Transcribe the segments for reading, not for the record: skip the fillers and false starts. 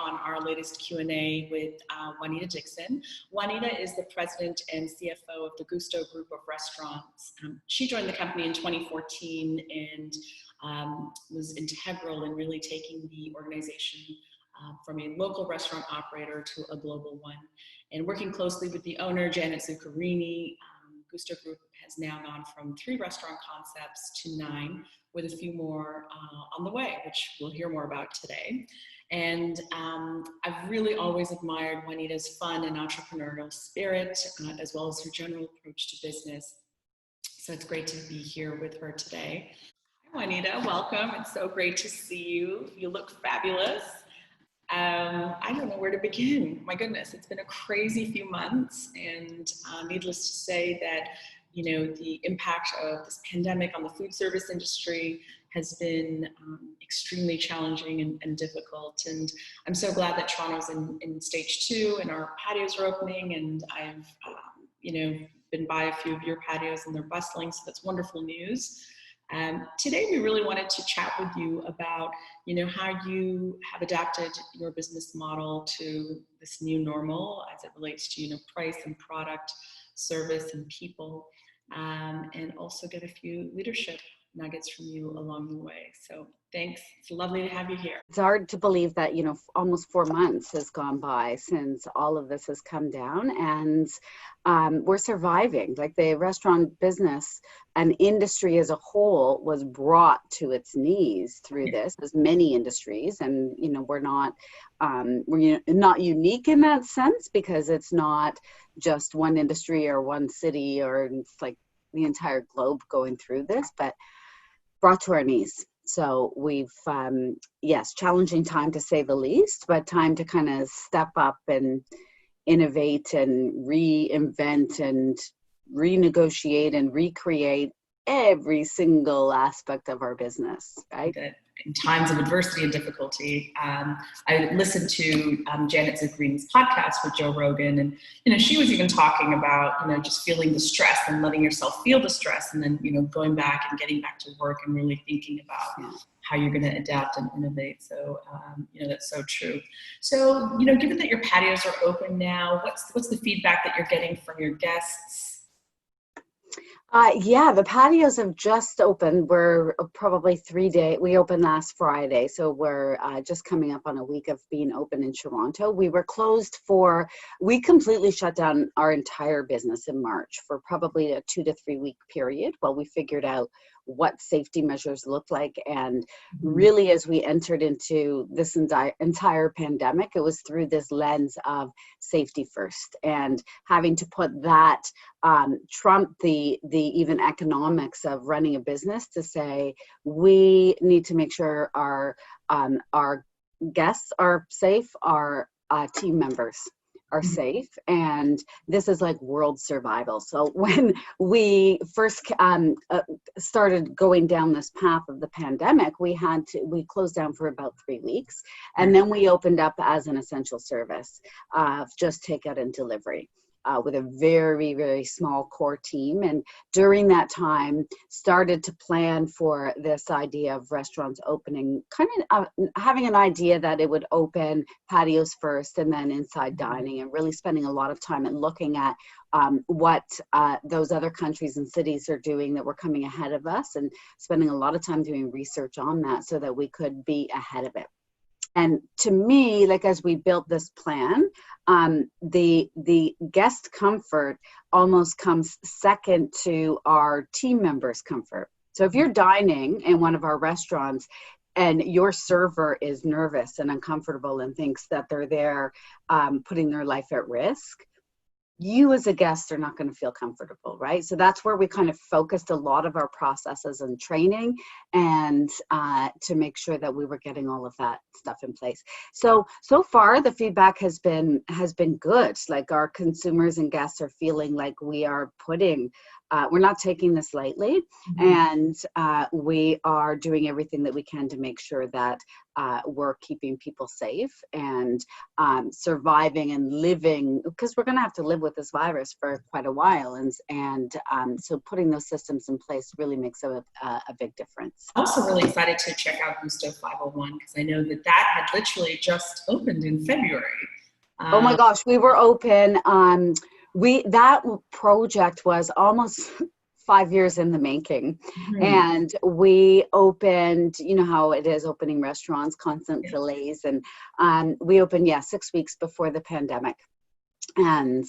on our latest Q&A with Juanita Dickson. Juanita is the president and CFO of the Gusto Group of Restaurants. She joined the company in 2014 and was integral in really taking the organization from a local restaurant operator to a global one. And working closely with the owner, Janet Zuccarini, Gusto Group has now gone from 3 restaurant concepts to 9, with a few more on the way, which we'll hear more about today. And I've really always admired Juanita's fun and entrepreneurial spirit, as well as her general approach to business. So it's great to be here with her today. Hi, Juanita, welcome. It's so great to see you. You look fabulous. I don't know where to begin. My goodness, it's been a crazy few months, and needless to say that, you know, the impact of this pandemic on the food service industry has been extremely challenging and difficult. And I'm so glad that Toronto's in stage 2 and our patios are opening, and I've, you know, been by a few of your patios and they're bustling, so that's wonderful news. Today we really wanted to chat with you about, you know, how you have adapted your business model to this new normal as it relates to, you know, price and product, service and people, and also get a few leadership nuggets from you along the way. So thanks. It's lovely to have you here. It's hard to believe that, you know, almost 4 months has gone by since all of this has come down, and we're surviving. Like, the restaurant business and industry as a whole was brought to its knees through this, as many industries. And, you know, we're not unique in that sense, because it's not just one industry or one city, or it's like the entire globe going through this, but brought to our knees. So we've, yes, challenging time to say the least, but time to kind of step up and innovate and reinvent and renegotiate and recreate every single aspect of our business, right? In times of adversity and difficulty, I listened to Janet Zuccarini's podcast with Joe Rogan, and, you know, she was even talking about, you know, just feeling the stress and letting yourself feel the stress, and then, you know, going back and getting back to work and really thinking about how you're going to adapt and innovate. So, you know, that's so true. So, you know, given that your patios are open now, what's the feedback that you're getting from your guests? Yeah, the patios have just opened. We're probably 3 days. We opened last Friday, so we're just coming up on a week of being open in Toronto. We were closed we completely shut down our entire business in March for probably a 2 to 3 week period while we figured out what safety measures look like. And really, as we entered into this entire pandemic, it was through this lens of safety first, and having to put that trump the even economics of running a business, to say we need to make sure our guests are safe, our team members are safe, and this is like world survival. So when we first started going down this path of the pandemic, we closed down for about 3 weeks, and then we opened up as an essential service, just takeout and delivery. With a very, very small core team. And during that time, started to plan for this idea of restaurants opening, kind of having an idea that it would open patios first and then inside dining, and really spending a lot of time and looking at what those other countries and cities are doing that were coming ahead of us, and spending a lot of time doing research on that so that we could be ahead of it. And to me, like, as we built this plan, the guest comfort almost comes second to our team members' comfort. So if you're dining in one of our restaurants and your server is nervous and uncomfortable and thinks that they're there putting their life at risk, you as a guest are not going to feel comfortable, right? So that's where we kind of focused a lot of our processes and training, and to make sure that we were getting all of that stuff in place. So far the feedback has been good. Like, our consumers and guests are feeling like we are putting we're not taking this lightly, and we are doing everything that we can to make sure that we're keeping people safe and surviving and living, because we're going to have to live with this virus for quite a while, and so putting those systems in place really makes a big difference. I'm also really excited to check out Gusto 501 because I know that that had literally just opened in February. Oh my gosh, we were open. That project was almost 5 years in the making. And we opened, you know how it is opening restaurants, constant delays. And we opened, 6 weeks before the pandemic, and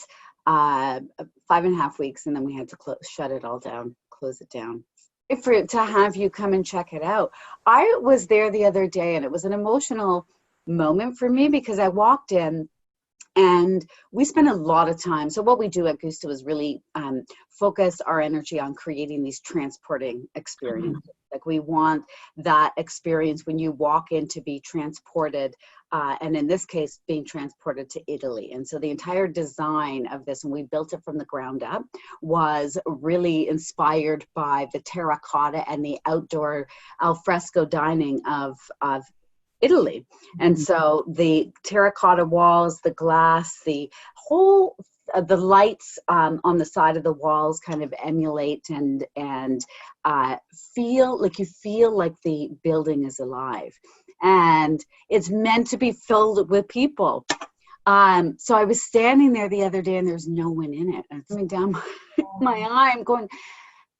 5.5 weeks. And then we had to shut it all down, close it down. To have you come and check it out. I was there the other day, and it was an emotional moment for me because I walked in, and we spend a lot of time. So what we do at Gusto is really focus our energy on creating these transporting experiences. Like we want that experience when you walk in to be transported, and in this case, being transported to Italy. And so the entire design of this, and we built it from the ground up, was really inspired by the terracotta and the outdoor alfresco dining of Italy. And so the terracotta walls, the glass, the whole, the lights on the side of the walls kind of emulate and feel like the building is alive. And it's meant to be filled with people. So I was standing there the other day, and there's no one in it. And it's coming down my eye. I'm going,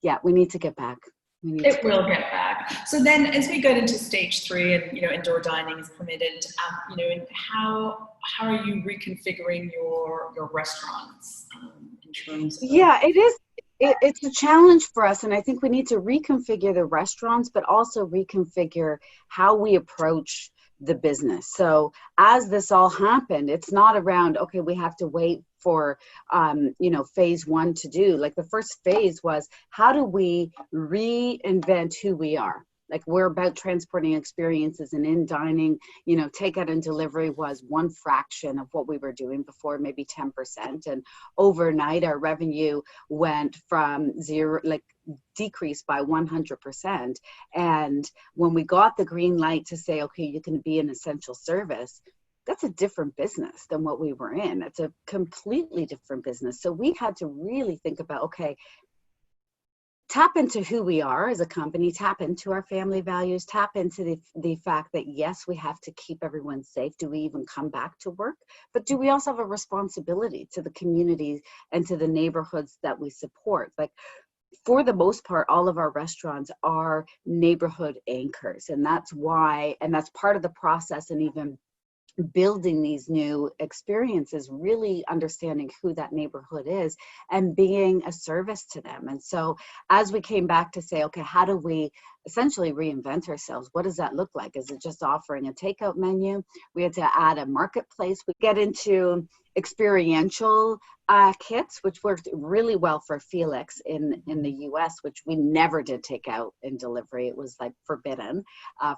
yeah, we need to get back. It will get back. So then, as we go into stage 3, and indoor dining is permitted, and how are you reconfiguring your restaurants in terms of? Yeah, it is. It's a challenge for us, and I think we need to reconfigure the restaurants, but also reconfigure how we approach the business. So as this all happened, it's not around, okay, we have to wait for phase 1 to do. Like the first phase was, how do we reinvent who we are? Like we're about transporting experiences, and in dining, takeout and delivery was one fraction of what we were doing before, maybe 10%. And overnight our revenue went from zero, decreased by 100%. And when we got the green light to say, okay, you can be an essential service, that's a different business than what we were in. It's a completely different business. So we had to really think about, okay, tap into who we are as a company, tap into our family values, tap into the fact that, yes, we have to keep everyone safe. Do we even come back to work? But do we also have a responsibility to the communities and to the neighborhoods that we support? Like, for the most part, all of our restaurants are neighborhood anchors. And that's why, and that's part of the process, and even building these new experiences, really understanding who that neighborhood is and being a service to them. And so as we came back to say, okay, how do we essentially reinvent ourselves? What does that look like? Is it just offering a takeout menu? We had to add a marketplace. We get into experiential kits, which worked really well for Felix in the US, which we never did takeout and delivery. It was like forbidden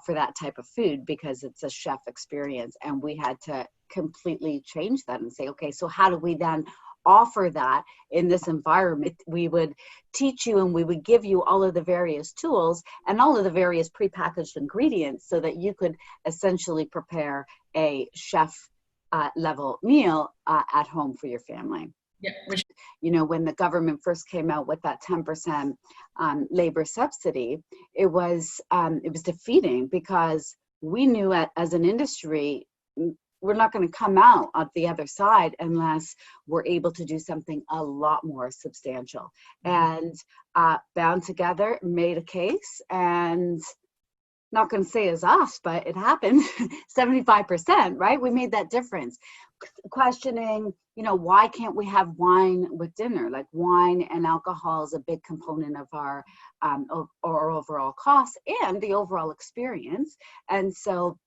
for that type of food because it's a chef experience. And we had to completely change that and say, okay, so how do we then offer that in this environment? We would teach you, and we would give you all of the various tools and all of the various prepackaged ingredients so that you could essentially prepare a chef level meal at home for your family. Yeah. When the government first came out with that 10% labor subsidy, it was defeating, because we knew as an industry, we're not going to come out on the other side unless we're able to do something a lot more substantial. And bound together, made a case, and not going to say as us, but it happened. 75%, right? We made that difference. Questioning, why can't we have wine with dinner? Like, wine and alcohol is a big component of our overall costs and the overall experience. And so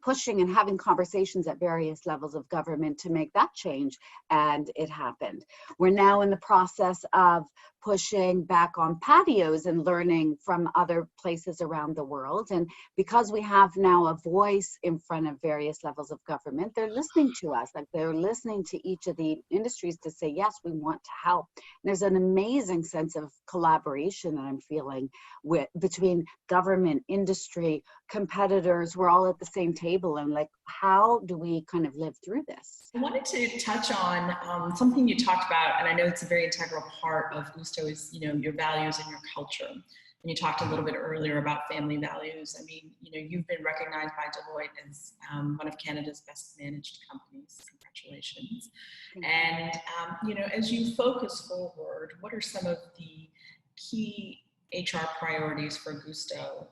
pushing and having conversations at various levels of government to make that change, and it happened. We're now in the process of pushing back on patios and learning from other places around the world. And because we have now a voice in front of various levels of government, they're listening to us. Like, they're listening to each of the industries to say, yes, we want to help. And there's an amazing sense of collaboration that I'm feeling between government, industry, competitors. We're all at the same table, and like, how do we kind of live through this? I wanted to touch on something you talked about, and I know it's a very integral part of Gusto is, your values and your culture. And you talked a little bit earlier about family values. I mean, you've been recognized by Deloitte as one of Canada's best managed companies. Congratulations. And, as you focus forward, what are some of the key HR priorities for Gusto?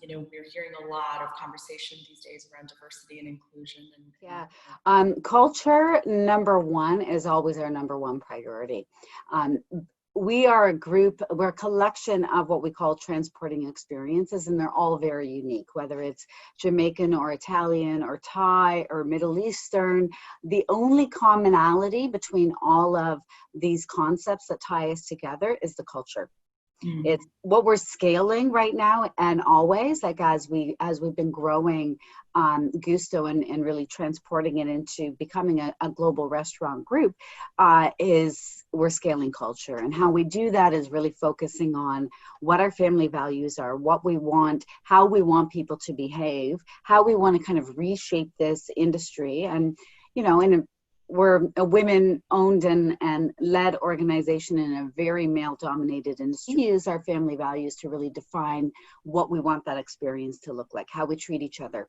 We're hearing a lot of conversation these days around diversity and inclusion. Culture, number one, is always our number one priority. We are a group, we're a collection of what we call transporting experiences, and they're all very unique, whether it's Jamaican or Italian or Thai or Middle Eastern. The only commonality between all of these concepts that tie us together is the culture. It's what we're scaling right now, and always, like, as we've been growing Gusto and really transporting it into becoming a global restaurant group, is we're scaling culture. And how we do that is really focusing on what our family values are, what we want, how we want people to behave, how we want to kind of reshape this industry. And, we're a women-owned and led organization in a very male-dominated industry. We use our family values to really define what we want that experience to look like, how we treat each other,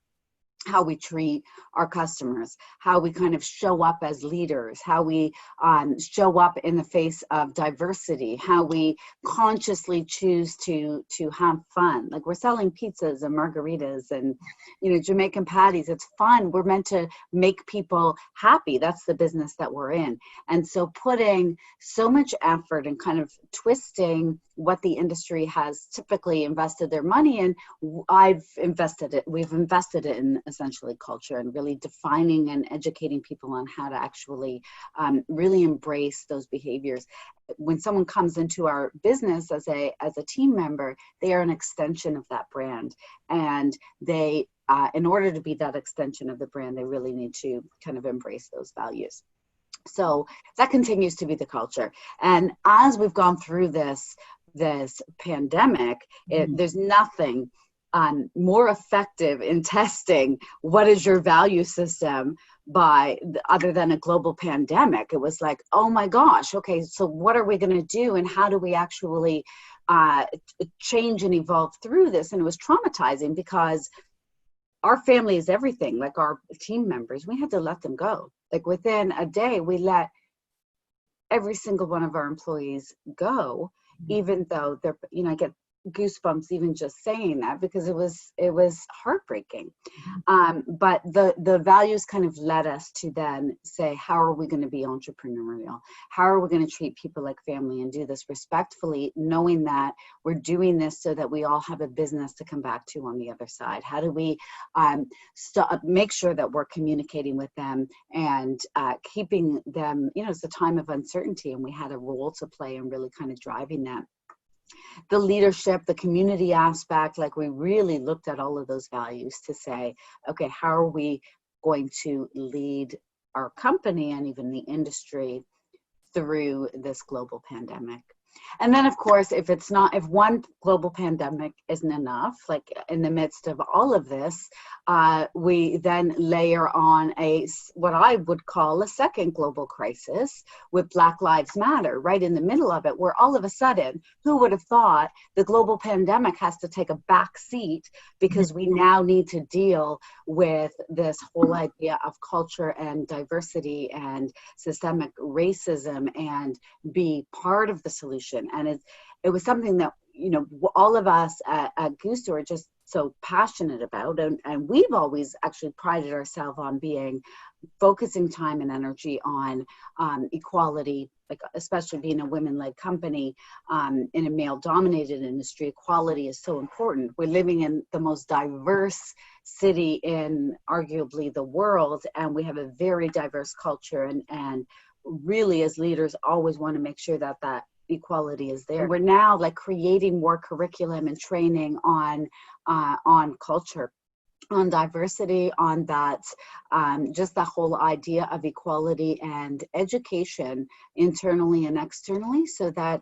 how we treat our customers, how we kind of show up as leaders, how we show up in the face of diversity, how we consciously choose to have fun. Like, we're selling pizzas and margaritas and, Jamaican patties. It's fun. We're meant to make people happy. That's the business that we're in. And so putting so much effort and kind of twisting what the industry has typically invested their money in, we've invested it in essentially culture, and really defining and educating people on how to actually really embrace those behaviors. When someone comes into our business as a team member, they are an extension of that brand, and they in order to be that extension of the brand, they really need to kind of embrace those values. So that continues to be the culture. And as we've gone through this pandemic, there's nothing more effective in testing what is your value system other than a global pandemic. It was like, oh my gosh, okay, so what are we going to do, and how do we actually change and evolve through this? And it was traumatizing because our family is everything. Like, our team members, we had to let them go. Like, within a day, we let every single one of our employees go, even though they're, I get goosebumps even just saying that, because it was heartbreaking. But the values kind of led us to then say, how are we going to be entrepreneurial? How are we going to treat people like family and do this respectfully, knowing that we're doing this so that we all have a business to come back to on the other side? How do we make sure that we're communicating with them and keeping them, it's a time of uncertainty, and we had a role to play in really kind of driving that. The leadership, the community aspect, like, we really looked at all of those values to say, okay, how are we going to lead our company and even the industry through this global pandemic? And then, of course, if one global pandemic isn't enough, like in the midst of all of this, we then layer on what I would call a second global crisis with Black Lives Matter right in the middle of it, where all of a sudden, who would have thought the global pandemic has to take a back seat because we now need to deal with this whole idea of culture and diversity and systemic racism and be part of the solution. And it was something that, all of us at Gusto are just so passionate about. And we've always actually prided ourselves on focusing time and energy on equality, like, especially being a women-led company in a male-dominated industry. Equality is so important. We're living in the most diverse city in arguably the world, and we have a very diverse culture, and really, as leaders, always want to make sure that equality is there. We're now like creating more curriculum and training on culture, on diversity, on that, just the whole idea of equality and education internally and externally, so that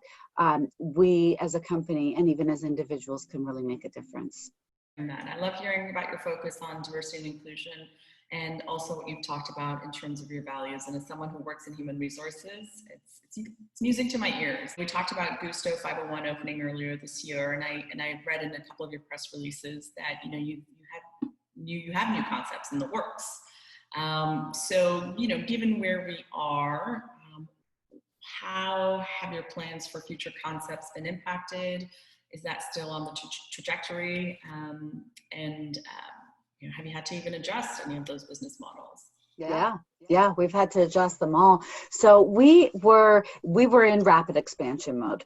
we as a company and even as individuals can really make a difference. And I love hearing about your focus on diversity and inclusion, and also what you've talked about in terms of your values. And as someone who works in human resources, it's music to my ears. We talked about Gusto 501 opening earlier this year, and I read in a couple of your press releases that you have new concepts in the works. So given where we are, how have your plans for future concepts been impacted? Is that still on the trajectory? Have you had to even adjust any of those business models? Yeah, we've had to adjust them all. So we were in rapid expansion mode,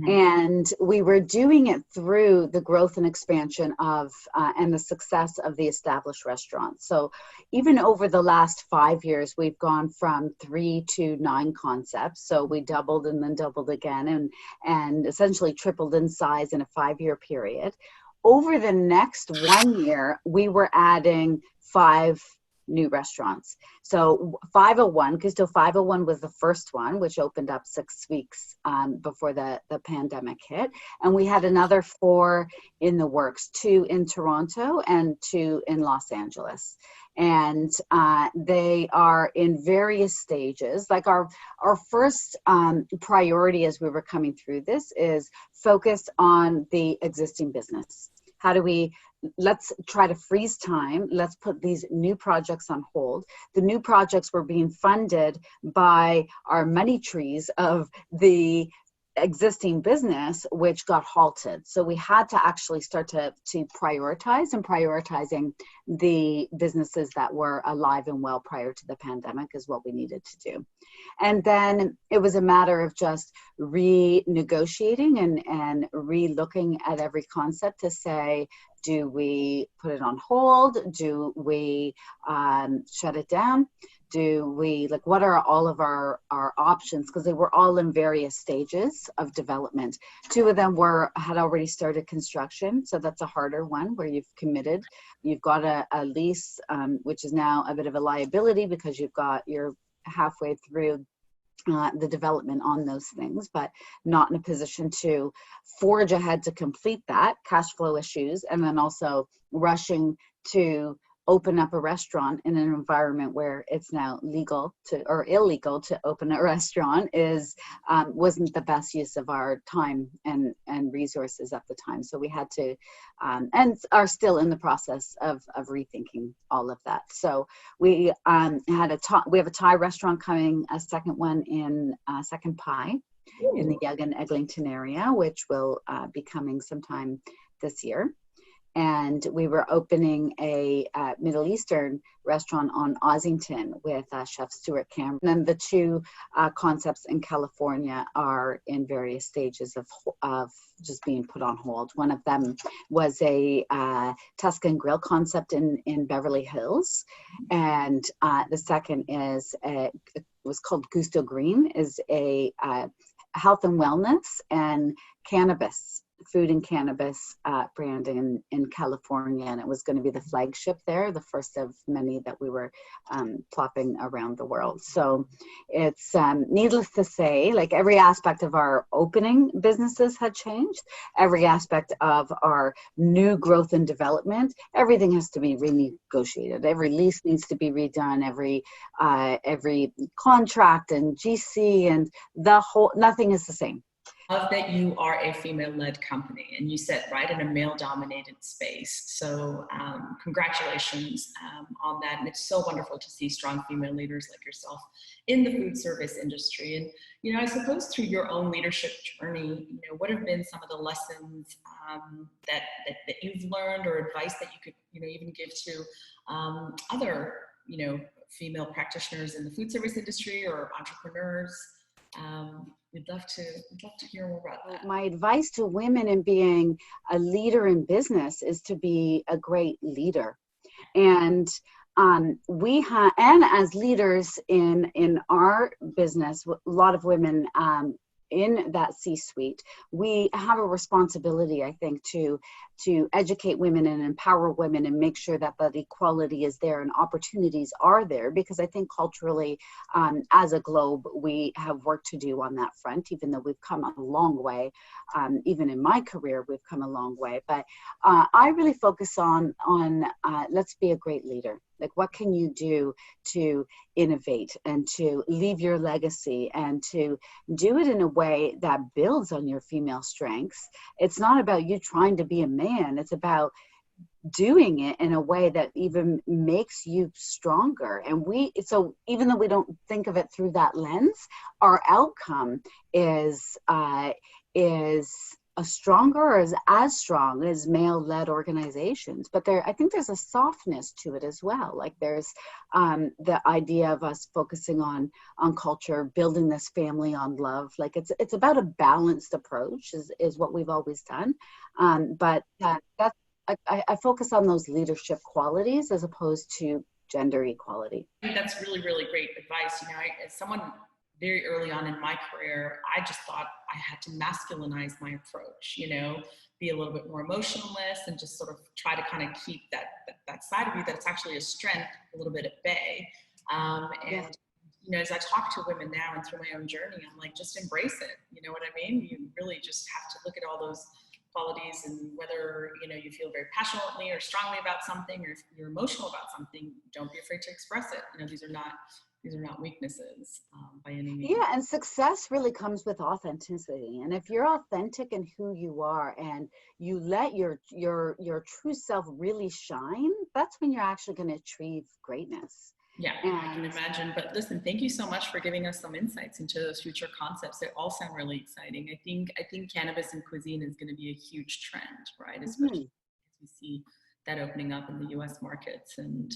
and we were doing it through the growth and expansion of and the success of the established restaurants. So even over the last 5 years, we've gone from 3 to 9 concepts. So we doubled and then doubled again, and essentially tripled in size in a 5-year period. Over the next 1 year, we were adding 5 new restaurants. So 501, Gusto 501 was the first one, which opened up 6 weeks before the pandemic hit. And we had another 4 in the works, 2 in Toronto and 2 in Los Angeles. And they are in various stages. Like our first priority as we were coming through this is focused on the existing business. Let's try to freeze time. Let's put these new projects on hold. The new projects were being funded by our money trees of the existing business, which got halted. So we had to actually start to prioritize, and prioritizing the businesses that were alive and well prior to the pandemic is what we needed to do. And then it was a matter of just renegotiating and re-looking at every concept to say, do we put it on hold? Do we shut it down? What are all of our options? Because they were all in various stages of development. 2 of them had already started construction. So that's a harder one, where you've committed. You've got a lease, which is now a bit of a liability because you're halfway through the development on those things, but not in a position to forge ahead to complete that, cash flow issues, and then also rushing to open up a restaurant in an environment where it's now legal or illegal to open a restaurant wasn't the best use of our time and resources at the time. So we had to, and are still in the process of rethinking all of that. So we have a Thai restaurant coming, a second one in Second Pie in the Yonge and Eglinton area, which will be coming sometime this year. And we were opening a Middle Eastern restaurant on Ossington with Chef Stuart Cameron. And then the 2 concepts in California are in various stages of just being put on hold. One of them was a Tuscan Grill concept in Beverly Hills. And the second was called Gusto Green, is a health and wellness and cannabis, food and cannabis brand in California, and it was going to be the flagship there, the first of many that we were plopping around the world. So it's needless to say, like every aspect of our opening businesses had changed, every aspect of our new growth and development, everything has to be renegotiated. Every lease needs to be redone, every contract and GC and nothing is the same. Love that you are a female-led company, and you sit right in a male-dominated space. So congratulations on that. And it's so wonderful to see strong female leaders like yourself in the food service industry. And, I suppose through your own leadership journey, what have been some of the lessons that you've learned, or advice that you could, even give to other, female practitioners in the food service industry or entrepreneurs? We'd love to hear more about that. My advice to women in being a leader in business is to be a great leader. And and as leaders in our business, a lot of women in that C-suite, we have a responsibility, I think, to educate women and empower women and make sure that that equality is there and opportunities are there, because I think culturally, as a globe, we have work to do on that front, even though we've come a long way. Even in my career, we've come a long way. But I really focus on let's be a great leader. Like, what can you do to innovate and to leave your legacy and to do it in a way that builds on your female strengths? It's not about you trying to be a man. It's about doing it in a way that even makes you stronger. And so even though we don't think of it through that lens, our outcome is a stronger or is as strong as male-led organizations. But I think there's a softness to it as well. Like, there's the idea of us focusing on culture, building this family on love. Like, it's about a balanced approach is what we've always done. But I focus on those leadership qualities as opposed to gender equality. I think that's really, really great advice. As someone very early on in my career, I just thought I had to masculinize my approach, be a little bit more emotionless and just sort of try to kind of keep that side of you that's actually a strength a little bit at bay. As I talk to women now and through my own journey, I'm like, just embrace it. You know what I mean? You really just have to look at all those qualities, and whether you feel very passionately or strongly about something, or if you're emotional about something, don't be afraid to express it. These are not weaknesses by any means. Yeah, and success really comes with authenticity. And if you're authentic in who you are and you let your true self really shine, that's when you're actually going to achieve greatness. Yeah, I can imagine. But listen, thank you so much for giving us some insights into those future concepts. They all sound really exciting. I think cannabis and cuisine is going to be a huge trend, right? Especially as we see that opening up in the U.S. markets, and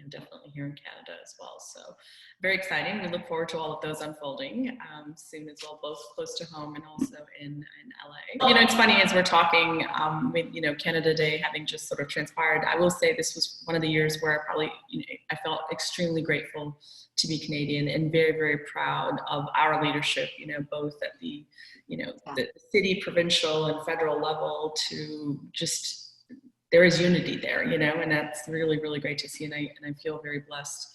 definitely here in Canada as well. So very exciting. We look forward to all of those unfolding soon as well, both close to home and also in LA. It's funny, as we're talking with Canada Day having just sort of transpired, I will say this was one of the years where I felt extremely grateful to be Canadian and very, very proud of our leadership, both at the the city, provincial, and federal level, to just, there is unity there, and that's really, really great to see. And I feel very blessed.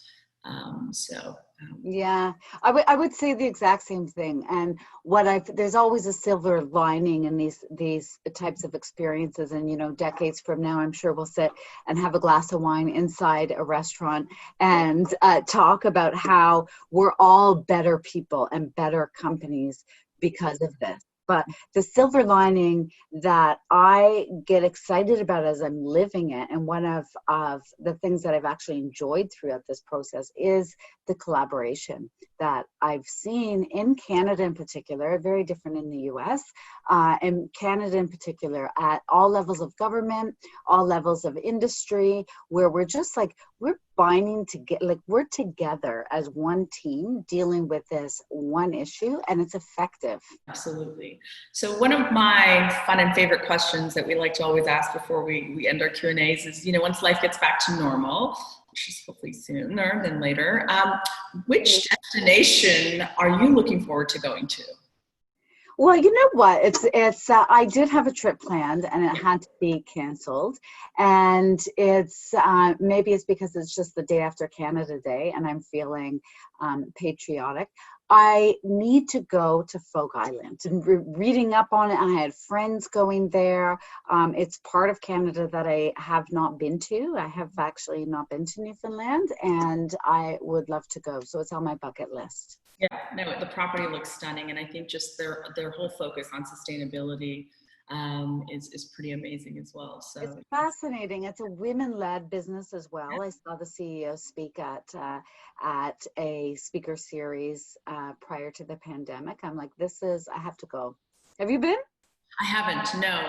Yeah, I would say the exact same thing. And there's always a silver lining in these types of experiences. And, decades from now, I'm sure we'll sit and have a glass of wine inside a restaurant and talk about how we're all better people and better companies because of this. But the silver lining that I get excited about as I'm living it, and one of the things that I've actually enjoyed throughout this process, is the collaboration that I've seen in Canada in particular, very different in the US, and Canada in particular, at all levels of government, all levels of industry, where we're just like, we're binding together, like we're together as one team dealing with this one issue, and it's effective. Absolutely. So one of my fun and favorite questions that we like to always ask before we end our Q&As is, once life gets back to normal, which is hopefully sooner than later, which destination are you looking forward to going to? Well, you know what? It's I did have a trip planned and it had to be canceled, and it's maybe it's because it's just the day after Canada Day and I'm feeling patriotic. I need to go to Folk Island, and reading up on it, I had friends going there. It's part of Canada that I have not been to. I have actually not been to Newfoundland, and I would love to go. So it's on my bucket list. Yeah, no, the property looks stunning, and I think just their whole focus on sustainability is pretty amazing as well. So it's fascinating. It's a women-led business as well. Yeah. I saw the CEO speak at a speaker series prior to the pandemic. I'm like, I have to go. Have you been? I haven't, no,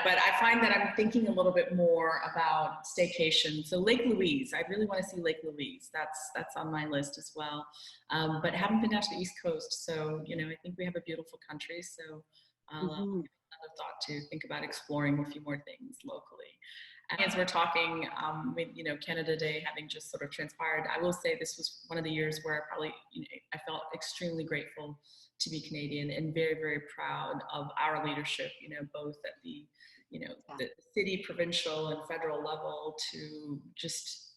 but I find that I'm thinking a little bit more about staycation. So Lake Louise, I really want to see Lake Louise. That's on my list as well. But haven't been down to the East Coast. So, I think we have a beautiful country. So I'll have another thought to think about exploring a few more things locally. As we're talking, with, you know, Canada Day having just sort of transpired, I will say this was one of the years where I probably, you know, I felt extremely grateful to be Canadian and very, very proud of our leadership, you know, both at the, you know, the city, provincial, and federal level, to just,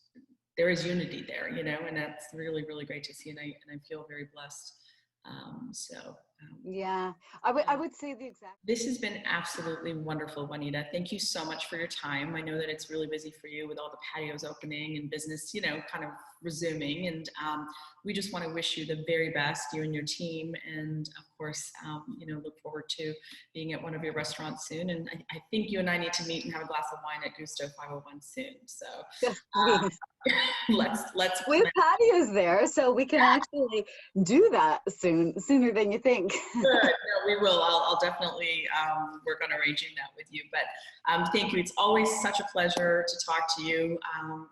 there is unity there, you know, and that's really, really great to see. And I feel very blessed. Yeah, I would say the exact. This has been absolutely wonderful, Juanita. Thank you so much for your time. I know that it's really busy for you with all the patios opening and business, you know, kind of resuming. And we just want to wish you the very best, you and your team. And of course, you know, look forward to being at one of your restaurants soon. And I think you and I need to meet and have a glass of wine at Gusto 501 soon. So Yes, let's with patios there, so we can actually do that sooner than you think. Good. No, we will. I'll definitely work on arranging that with you. But thank you. It's always such a pleasure to talk to you.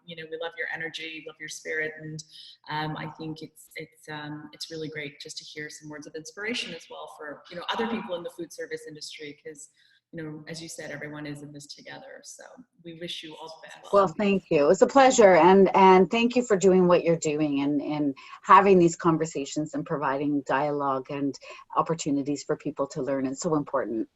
You know, we love your energy, love your spirit, and I think it's really great just to hear some words of inspiration as well for, you know, other people in the food service industry, because, you know, as you said, everyone is in this together. So we wish you all the best. Well, thank you. It's a pleasure. And thank you for doing what you're doing and having these conversations and providing dialogue and opportunities for people to learn. It's so important.